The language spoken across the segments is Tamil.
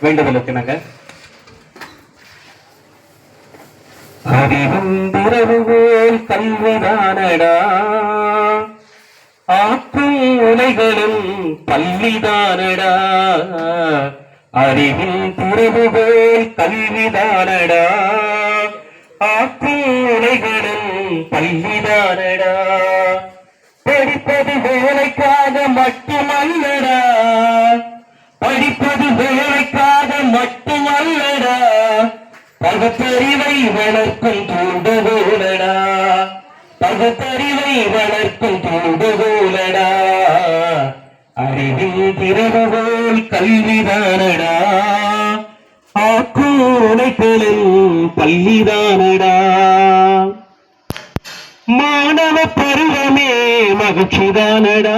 வேண்டுதலுக்கு நாங்க அறிவும் திறவுகோல் கல்விதானடா ஆக்கும் உலைகளும் பள்ளிதானடா அறிவின் திறவுகோல் கல்விதானடா ஆக்கும் உலைகளும் பள்ளிதானடா படிப்பது வேலைக்காக மட்டுமல்லடா படிப்பது வேலைக்காக மட்டுமல்லடா பகுத்தறிவை வளர்க்கும் தூண்டுகோலடா பகுத்தறிவை வளர்க்கும் தூண்டுகோலடா அறிவின் திறவுகோல் கல்விதானடா ஆக்கூனைகளின் பள்ளிதானடா மாணவ பருவமே மகிழ்ச்சிதானடா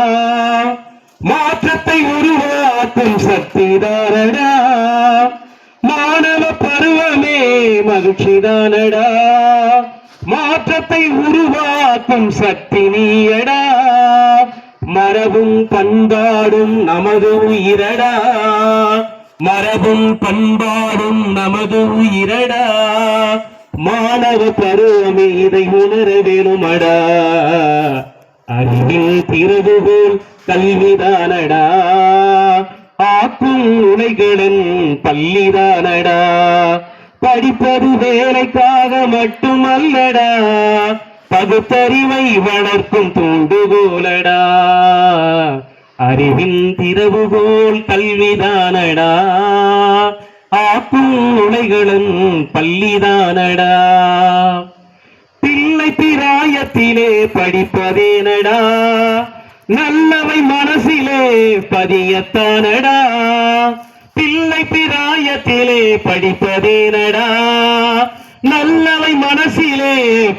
மாற்றத்தை உருவாக்கும் சக்திதானடா மாணவ பருவமே மகிழ்ச்சிதானடா மாற்றத்தை உருவாக்கும் சக்தி நீயடா மரபும் பண்பாடும் நமது உயிரடா மரபும் பண்பாடும் நமது உயிரடா மாணவ பருவமே இதை உணர வேணுமடா அறிவின் திறவுகோல் கல்விதானடா ஆக்கும் உலைகளின் பள்ளிதானடா படிப்பது வேலைக்காக மட்டுமல்லடா பகுத்தறிவை வளர்க்கும் தூண்டுகோலடா அறிவின் திறவுகோல் கல்விதானடா ஆக்கும் உலைகளின் பள்ளிதானடா பிள்ளை பிராயத்திலே படிப்பதேனடா நல்லவை மனசிலே பதியத்தானடா பிள்ளை பிராயத்திலே படிப்பதேனடா நல்லவை மனசிலே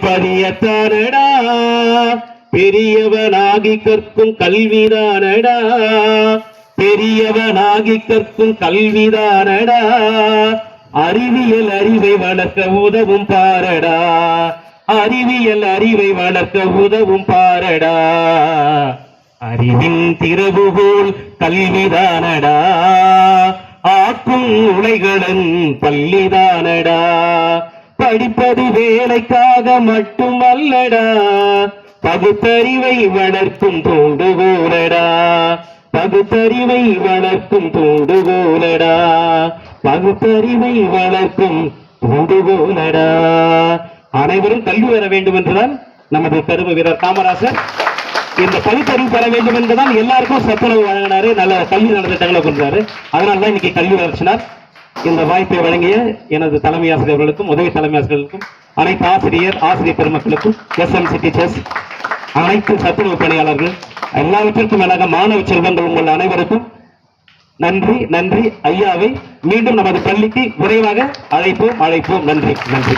பதியத்தானடா பெரியவனாகி கற்கும் கல்விதானடா பெரியவனாகி கற்கும் கல்விதானடா அறிவியல் அறிவை வளர்க்க உதவும் பாரடா அறிவியல் அறிவை வளர்க்க உதவும் பாரடா அறிவின் திறவுகோல் கல்விதானடா ஆக்கும் உலைகளின் பள்ளிதானடா படிப்பது வேலைக்காக மட்டுமல்லடா பகுத்தறிவை வளர்க்கும் தூண்டுகோலடா பகுத்தறிவை வளர்க்கும் தூண்டுகோலடா பகுத்தறிவை வளர்க்கும் தூண்டுகோலடா அனைவரும் கல்வி பெற வேண்டும் என்றுதான் நமது கரும வீரர் காமராசர் இந்த பகுத்தறிவு பெற வேண்டும் என்றுதான் எல்லாருக்கும் சத்துணவு வழங்கினாரு நல்ல கல்வி நலத்திட்டங்களை கொண்டாரு அதனால்தான் இன்னைக்கு கல்வி வளர்ச்சினார் இந்த வாய்ப்பை வழங்கிய எனது தலைமை ஆசிரியர்களுக்கும் உதவி தலைமை ஆசிரியர்களுக்கும் அனைத்து ஆசிரியர் பெருமக்களுக்கும் SMC டீச்சர்ஸ் அனைத்து சத்துணவு பணியாளர்கள் எல்லாவற்றிற்கும் மேலாக மாணவ செல்வங்கள் உங்கள் அனைவருக்கும் நன்றி நன்றி ஐயாவை மீண்டும் நமது பள்ளிக்கு விரைவாக அழைப்போம் நன்றி நன்றி